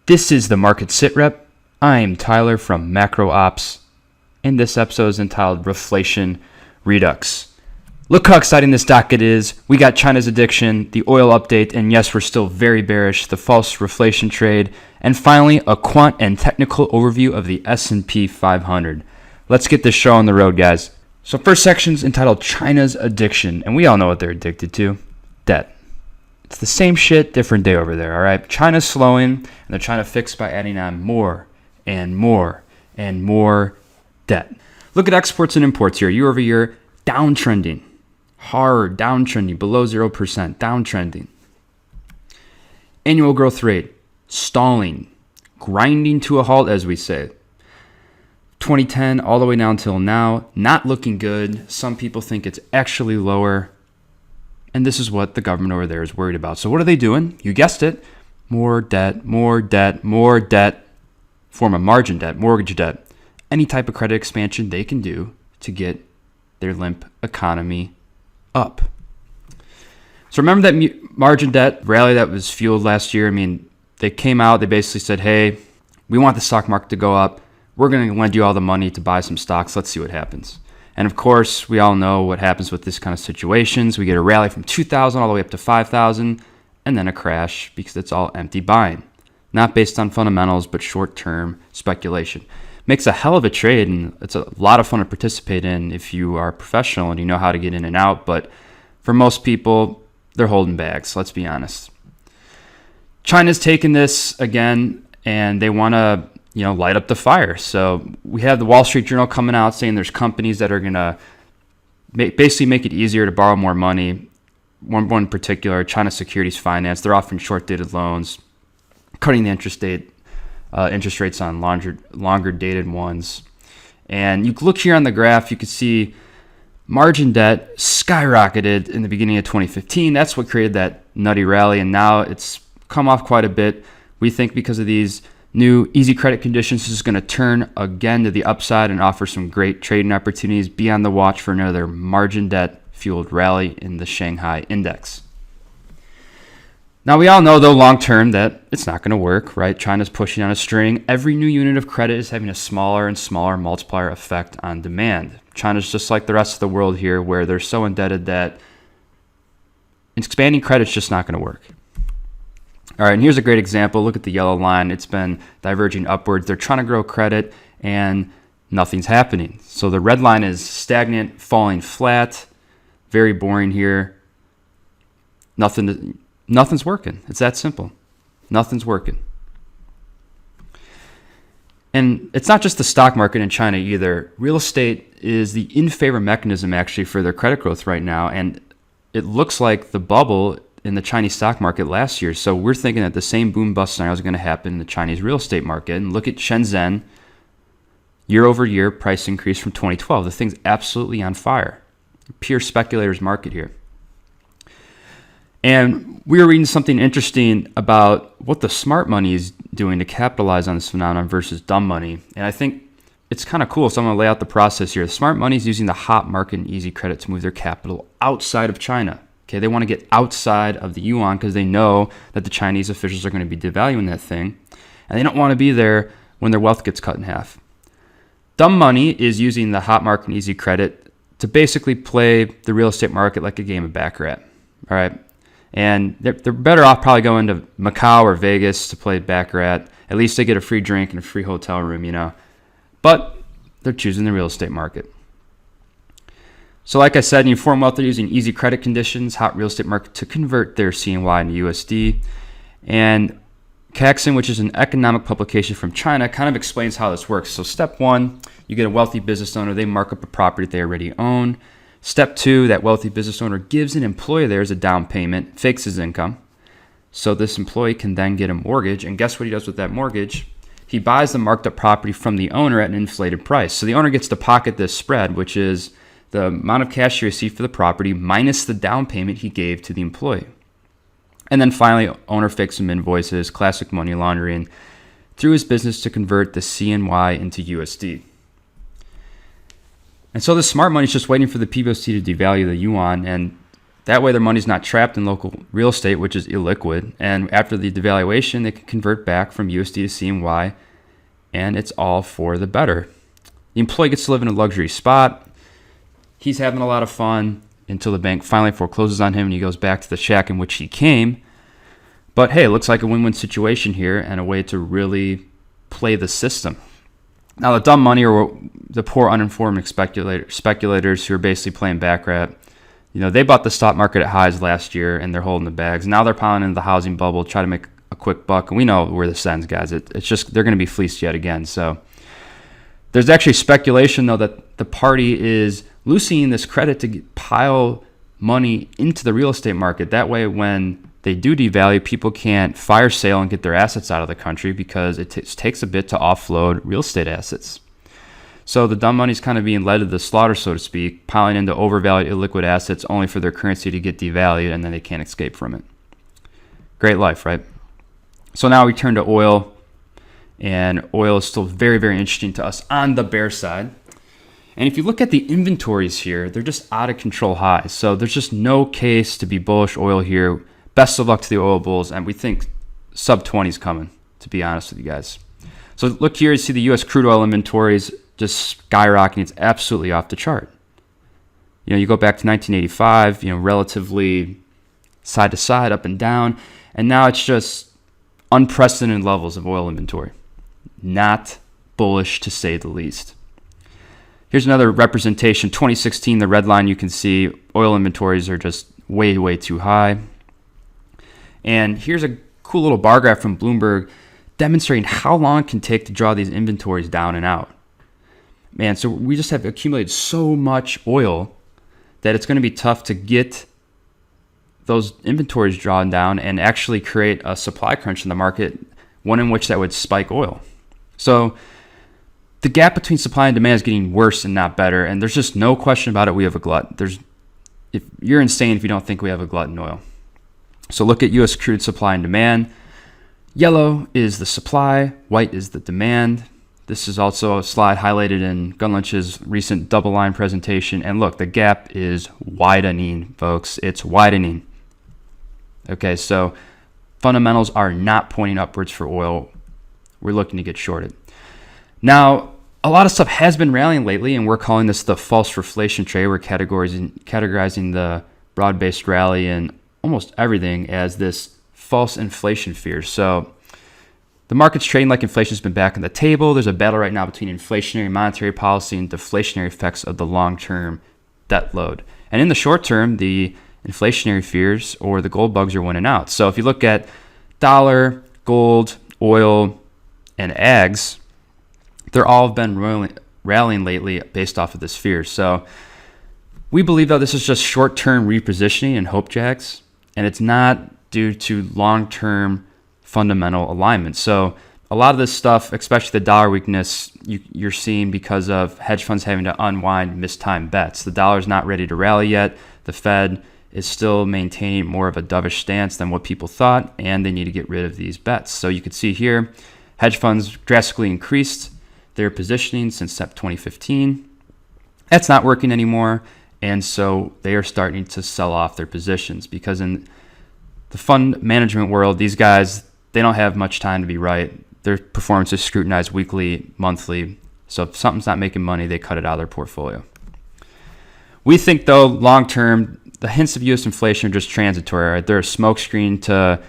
This is the Market SitRep. I'm Tyler from Macro Ops, and this episode is entitled Reflation, Redux. Look how exciting this docket is. We got China's addiction, the oil update, and yes, we're still very bearish, the false reflation trade, and finally, a quant and technical overview of the S&P 500. Let's get this show on the road, guys. So first section is entitled China's addiction, and we all know what they're addicted to, debt. It's the same shit, different day over there, all right? China's slowing, and they're trying to fix by adding on more and more and more debt. Look at exports and imports here, year over year, downtrending. Hard downtrending, below 0%, downtrending. Annual growth rate, stalling, grinding to a halt, as we say. 2010 all the way down till now, not looking good. Some people think it's actually lower. And this is what the government over there is worried about. So what are they doing? You guessed it. More debt, more debt, more debt. Form of margin debt, mortgage debt. Any type of credit expansion they can do to get their limp economy up. So remember that margin debt rally that was fueled last year? I mean, they came out, they basically said, hey, we want the stock market to go up. We're going to lend you all the money to buy some stocks. Let's see what happens. And of course, we all know what happens with this kind of situations. We get a rally from 2,000 all the way up to 5,000, and then a crash because it's all empty buying. Not based on fundamentals, but short-term speculation. Makes a hell of a trade, and it's a lot of fun to participate in if you are a professional and you know how to get in and out. But for most people, they're holding bags, let's be honest. China's taken this again, and they want to light up the fire. So we have the Wall Street Journal coming out saying there's companies that are going to basically make it easier to borrow more money. One in particular, China Securities Finance. They're offering short-dated loans, cutting the interest rates on longer dated ones. And you look here on the graph, you can see margin debt skyrocketed in the beginning of 2015. That's what created that nutty rally, and now it's come off quite a bit. We think because of these new easy credit conditions, this is going to turn again to the upside and offer some great trading opportunities. Be on the watch for another margin debt fueled rally in the Shanghai index. Now, we all know, though, long term that it's not going to work, right? China's pushing on a string. Every new unit of credit is having a smaller and smaller multiplier effect on demand. China's just like the rest of the world here, where they're so indebted that expanding credit's just not going to work. All right, and here's a great example. Look at the yellow line. It's been diverging upwards. They're trying to grow credit, and nothing's happening. So the red line is stagnant, falling flat. Very boring here. Nothing's working. It's that simple. Nothing's working. And it's not just the stock market in China either. Real estate is the in-favor mechanism actually for their credit growth right now. And it looks like the bubble in the Chinese stock market last year. So we're thinking that the same boom-bust scenario is going to happen in the Chinese real estate market. And look at Shenzhen, year over year price increase from 2012. The thing's absolutely on fire. Pure speculator's market here. And we were reading something interesting about what the smart money is doing to capitalize on this phenomenon versus dumb money. And I think it's kind of cool. So I'm going to lay out the process here. The smart money is using the hot market and easy credit to move their capital outside of China. Okay, they want to get outside of the yuan because they know that the Chinese officials are going to be devaluing that thing. And they don't want to be there when their wealth gets cut in half. Dumb money is using the hot market and easy credit to basically play the real estate market like a game of baccarat. All right. And they're better off probably going to Macau or Vegas to play baccarat. At least they get a free drink and a free hotel room, But they're choosing the real estate market. So like I said, you form wealth, they're using easy credit conditions, hot real estate market to convert their CNY into USD. And Caxton, which is an economic publication from China, kind of explains how this works. So step one, you get a wealthy business owner. They mark up a property they already own. Step two, that wealthy business owner gives an employee theirs a down payment, fakes his income. So this employee can then get a mortgage. And guess what he does with that mortgage? He buys the marked up property from the owner at an inflated price. So the owner gets to pocket this spread, which is the amount of cash he received for the property minus the down payment he gave to the employee. And then finally, owner fakes some invoices, classic money laundering, through his business to convert the CNY into USD. And so the smart money is just waiting for the PBOC to devalue the yuan, and That way their money's not trapped in local real estate, which is illiquid. And after the devaluation, they can convert back from USD to CNY, and it's all for the better. The employee gets to live in a luxury spot. He's having a lot of fun until the bank finally forecloses on him and he goes back to the shack in which he came. But hey, it looks like a win-win situation here and a way to really play the system. Now, the dumb money or the poor uninformed speculators who are basically playing baccarat, they bought the stock market at highs last year and they're holding the bags. Now they're piling into the housing bubble, try to make a quick buck. And we know where this ends, guys. It's just they're going to be fleeced yet again. So there's actually speculation, though, that the party is loosening this credit to pile money into the real estate market. That way, when they do devalue, people can't fire sale and get their assets out of the country because it takes a bit to offload real estate assets. So the dumb money's kind of being led to the slaughter, so to speak, piling into overvalued illiquid assets only for their currency to get devalued, and then they can't escape from it. Great life, right? So now we turn to oil, and oil is still very, very interesting to us on the bear side. And if you look at the inventories here, they're just out of control highs. So there's just no case to be bullish oil here. Best of luck to the oil bulls, and we think sub 20 is coming, to be honest with you guys. So look here, you see the U.S. crude oil inventories just skyrocketing. It's absolutely off the chart. You go back to 1985, relatively side to side, up and down, and now it's just unprecedented levels of oil inventory. Not bullish, to say the least. Here's another representation. 2016, the red line, you can see oil inventories are just way, way too high. And here's a cool little bar graph from Bloomberg demonstrating how long it can take to draw these inventories down and out. Man, so we just have accumulated so much oil that it's going to be tough to get those inventories drawn down and actually create a supply crunch in the market, one in which that would spike oil. So the gap between supply and demand is getting worse and not better, and there's just no question about it. We have a glut. If you're insane if you don't think we have a glut in oil. So look at U.S. crude supply and demand. Yellow is the supply, white is the demand. This is also a slide highlighted in Gunlunch's recent double line presentation. And look, the gap is widening, folks. It's widening. Okay, so fundamentals are not pointing upwards for oil. We're looking to get shorted. Now, a lot of stuff has been rallying lately, and we're calling this the false reflation trade. We're categorizing the broad-based rally in almost everything as this false inflation fear. So the market's trading like inflation's been back on the table. There's a battle right now between inflationary monetary policy and deflationary effects of the long-term debt load. And in the short term, the inflationary fears or the gold bugs are winning out. So if you look at dollar, gold, oil, and ags, they're all been rallying lately based off of this fear. So we believe, though, this is just short-term repositioning and hope jacks, and it's not due to long-term fundamental alignment. So a lot of this stuff, especially the dollar weakness, you're seeing because of hedge funds having to unwind mistimed bets. The dollar's not ready to rally yet. The Fed is still maintaining more of a dovish stance than what people thought, and they need to get rid of these bets. So you can see here, hedge funds drastically increased their positioning since 2015. That's not working anymore, and so they are starting to sell off their positions because in the fund management world, these guys, they don't have much time to be right. Their performance is scrutinized weekly, monthly. So if something's not making money, they cut it out of their portfolio. We think, though, long-term, the hints of U.S. inflation are just transitory. Right? They're a smokescreen to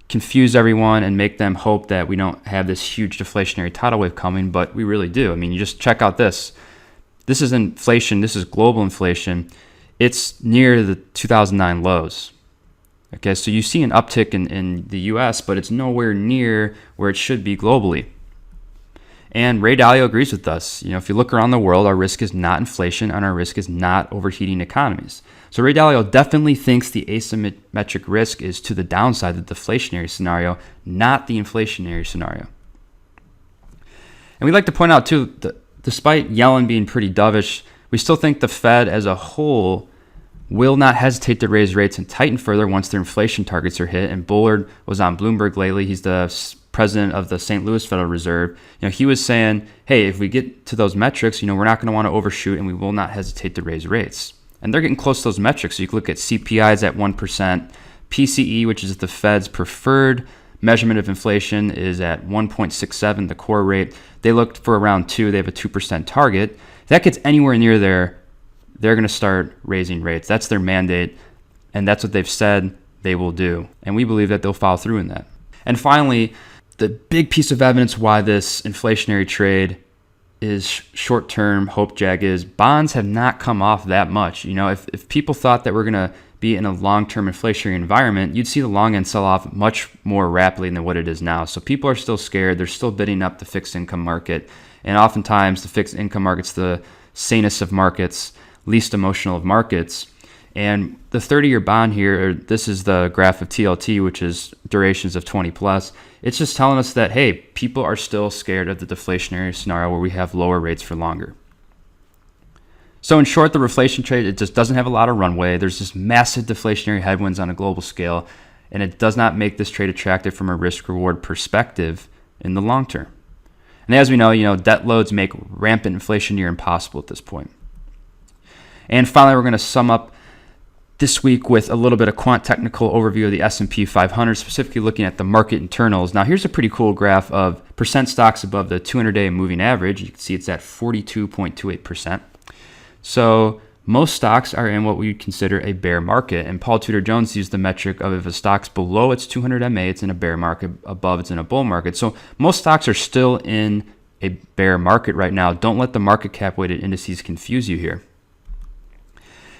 confuse everyone and make them hope that we don't have this huge deflationary tidal wave coming, but we really do. I mean, you just check out this. This is inflation. This is global inflation. It's near the 2009 lows. Okay, so you see an uptick in the U.S., but it's nowhere near where it should be globally. And Ray Dalio agrees with us. If you look around the world, our risk is not inflation, and our risk is not overheating economies. So Ray Dalio definitely thinks the asymmetric risk is to the downside, the deflationary scenario, not the inflationary scenario. And we'd like to point out, too, that despite Yellen being pretty dovish, we still think the Fed as a whole will not hesitate to raise rates and tighten further once their inflation targets are hit. And Bullard was on Bloomberg lately. He's the president of the St. Louis Federal Reserve. He was saying, hey, if we get to those metrics, we're not going to want to overshoot and we will not hesitate to raise rates. And they're getting close to those metrics. So you can look at CPIs at 1%. PCE, which is the Fed's preferred measurement of inflation, is at 1.67, the core rate. They looked for around 2. They have a 2% target. If that gets anywhere near there, they're going to start raising rates. That's their mandate, and that's what they've said they will do. And we believe that they'll follow through in that. And finally, the big piece of evidence why this inflationary trade is short-term hope jag is bonds have not come off that much. You know, if people thought that we're going to be in a long-term inflationary environment, you'd see the long end sell off much more rapidly than what it is now. So people are still scared. They're still bidding up the fixed income market. And oftentimes the fixed income market's the sanest of markets, least emotional of markets. And the 30-year bond here, this is the graph of TLT, which is durations of 20 plus. It's just telling us that, hey, people are still scared of the deflationary scenario where we have lower rates for longer. So in short, the reflation trade, it just doesn't have a lot of runway. There's just massive deflationary headwinds on a global scale, and it does not make this trade attractive from a risk-reward perspective in the long term. And as we know, debt loads make rampant inflation near impossible at this point. And finally, we're going to sum up this week with a little bit of quant technical overview of the S&P 500, specifically looking at the market internals. Now, here's a pretty cool graph of percent stocks above the 200-day moving average. You can see it's at 42.28%. So most stocks are in what we would consider a bear market. And Paul Tudor Jones used the metric of if a stock's below its 200 MA, it's in a bear market, above it's in a bull market. So most stocks are still in a bear market right now. Don't let the market cap weighted indices confuse you here.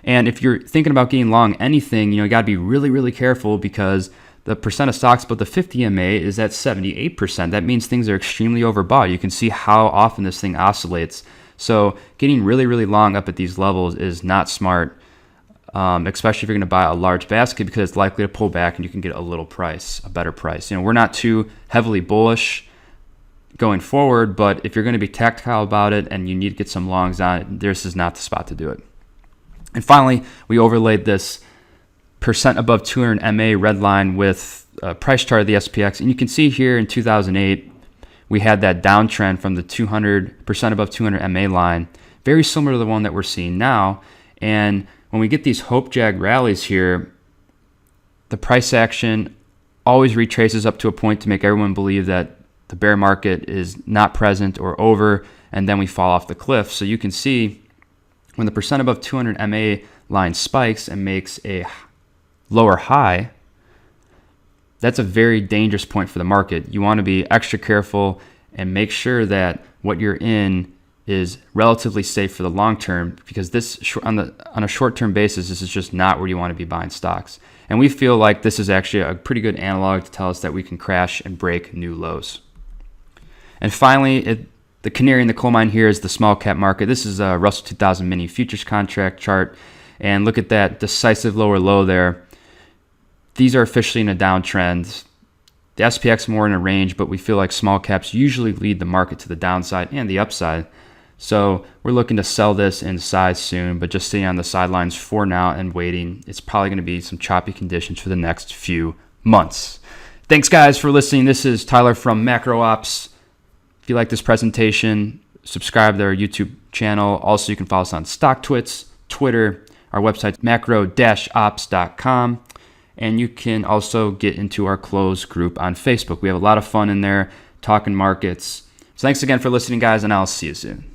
And if you're thinking about getting long anything, you got to be really, really careful because the percent of stocks above the 50 MA is at 78%. That means things are extremely overbought. You can see how often this thing oscillates. So getting really, really long up at these levels is not smart, especially if you're going to buy a large basket because it's likely to pull back and you can get a better price. We're not too heavily bullish going forward, but if you're going to be tactical about it and you need to get some longs on it, this is not the spot to do it. And finally, we overlaid this percent above 200 MA red line with a price chart of the SPX. And you can see here in 2008, we had that downtrend from the 200% above 200 MA line, very similar to the one that we're seeing now. And when we get these hope jag rallies here, the price action always retraces up to a point to make everyone believe that the bear market is not present or over, and then we fall off the cliff. So you can see when the percent above 200 MA line spikes and makes a lower high, that's a very dangerous point for the market. You want to be extra careful and make sure that what you're in is relatively safe for the long term, because this on a short-term basis, this is just not where you want to be buying stocks. And we feel like this is actually a pretty good analog to tell us that we can crash and break new lows. And finally, the canary in the coal mine here is the small cap market. This is a Russell 2000 mini futures contract chart. And look at that decisive lower low there. These are officially in a downtrend. The SPX more in a range, but we feel like small caps usually lead the market to the downside and the upside. So we're looking to sell this in size soon, but just sitting on the sidelines for now and waiting. It's probably going to be some choppy conditions for the next few months. Thanks, guys, for listening. This is Tyler from Macro Ops. If you like this presentation, subscribe to our YouTube channel. Also, you can follow us on StockTwits, Twitter, our website, macro-ops.com. And you can also get into our closed group on Facebook. We have a lot of fun in there, talking markets. So thanks again for listening, guys, and I'll see you soon.